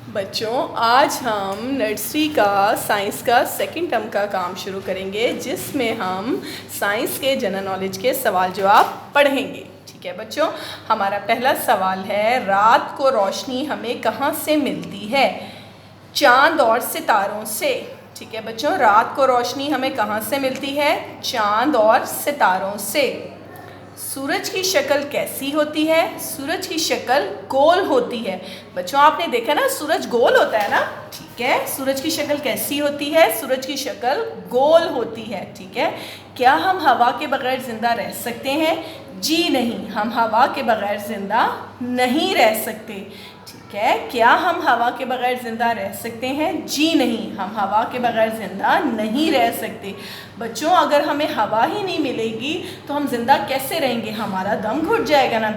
बच्चों, आज हम नर्सरी का साइंस का सेकंड टर्म का काम शुरू करेंगे, जिसमें हम साइंस के जनरल नॉलेज के सवाल जवाब पढ़ेंगे। ठीक है बच्चों, हमारा पहला सवाल है, रात को रोशनी हमें कहाँ से मिलती है? चांद और सितारों से। ठीक है बच्चों, रात को रोशनी हमें कहाँ से मिलती है? चांद और सितारों से। सूरज की शक्ल कैसी होती है? सूरज की शक्ल गोल होती है। बच्चों, आपने देखा ना, सूरज गोल होता है ना। ठीक है, सूरज की शक्ल कैसी होती है? सूरज की शक्ल गोल होती है। ठीक है, क्या हम हवा के बगैर ज़िंदा रह सकते हैं? जी नहीं, हम हवा के बगैर ज़िंदा नहीं रह सकते। ठीक है, क्या हम हवा के बगैर ज़िंदा रह सकते हैं? जी नहीं, हम हवा के बगैर ज़िंदा नहीं रह सकते। बच्चों, अगर हमें हवा ही नहीं मिलेगी तो हम ज़िंदा कैसे रहेंगे? हमारा दम घुट जाएगा ना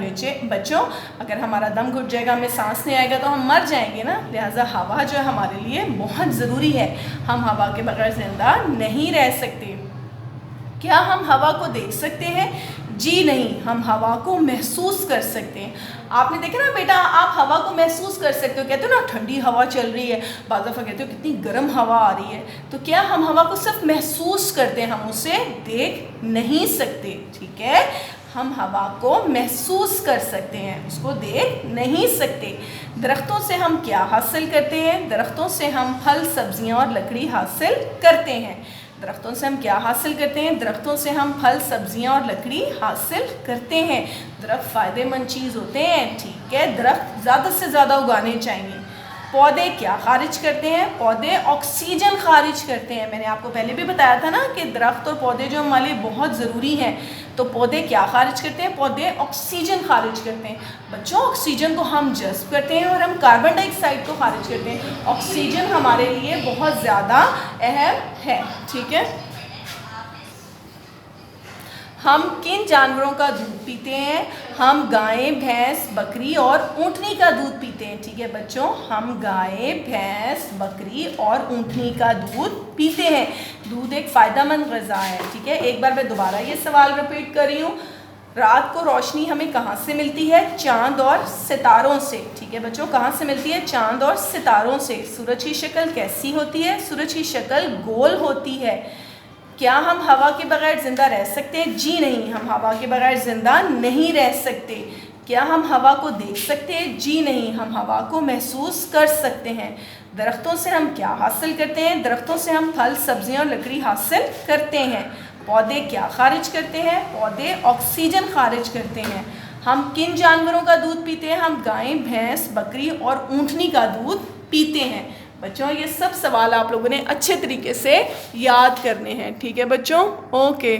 बच्चों। अगर हमारा दम घुट जाएगा, हमें सांस नहीं आएगा तो हम मर जाएंगे ना। लिहाजा हवा जो है हमारे लिए बहुत ज़रूरी है। हम हवा के बगैर ज़िंदा नहीं रह सकते। क्या हम हवा को देख सकते हैं? जी नहीं, हम हवा को महसूस कर सकते हैं। आपने देखा ना बेटा, आप हवा को महसूस कर सकते हो। कहते हो ना ठंडी हवा चल रही है, बाद दफ़ा कहते हो कितनी गर्म हवा आ रही है। तो क्या हम हवा को सिर्फ महसूस करते हैं, हम उसे देख नहीं सकते। ठीक है, हम हवा को महसूस कर सकते हैं, उसको देख नहीं सकते। दरख्तों से हम क्या हासिल करते हैं? दरख्तों से हम फल, सब्जियां और लकड़ी हासिल करते हैं। दरख्तों से हम क्या हासिल करते हैं? दरख्तों से हम फल, सब्जियां और लकड़ी हासिल करते हैं। दरख्त फ़ायदेमंद चीज़ होते हैं। ठीक है, दरख्त ज़्यादा से ज़्यादा उगाने चाहिए। पौधे क्या खारिज करते हैं? पौधे ऑक्सीजन खारिज करते हैं। मैंने आपको पहले भी बताया था ना कि दरख्त और पौधे जो हमारे लिए बहुत ज़रूरी हैं। तो पौधे क्या खारिज करते हैं? पौधे ऑक्सीजन खारिज करते हैं। बच्चों, ऑक्सीजन को हम जज़्ब करते हैं और हम कार्बन डाइऑक्साइड को खारिज करते हैं। ऑक्सीजन हमारे लिए बहुत ज़्यादा अहम है। ठीक है, हम किन जानवरों का दूध पीते हैं? हम गाय, भैंस, बकरी और ऊँटनी का दूध पीते हैं। ठीक है बच्चों, हम गाय, भैंस, बकरी और ऊँटनी का दूध पीते हैं। दूध एक फ़ायदेमंद ग़िज़ा है। ठीक है, एक बार मैं दोबारा ये सवाल रिपीट कर रही हूँ। रात को रोशनी हमें कहाँ से मिलती है? चांद और सितारों से। ठीक है बच्चों, कहाँ से मिलती है? चांद और सितारों से। सूरज की शक्ल कैसी होती है? सूरज की शक्ल गोल होती है। क्या हम हवा के बगैर ज़िंदा रह सकते हैं? जी नहीं, हम हवा के बगैर ज़िंदा नहीं रह सकते। क्या हम हवा को देख सकते हैं? जी नहीं, हम हवा को महसूस कर सकते हैं। दरख्तों से हम क्या हासिल करते हैं? दरख्तों से हम फल, सब्जियां और लकड़ी हासिल करते हैं। पौधे क्या खारिज करते हैं? पौधे ऑक्सीजन खारिज करते हैं। हम किन जानवरों का दूध पीते हैं? हम गाय, भैंस, बकरी और ऊँटनी का दूध पीते हैं। बच्चों, ये सब सवाल आप लोगों ने अच्छे तरीके से याद करने हैं। ठीक है बच्चों, ओके।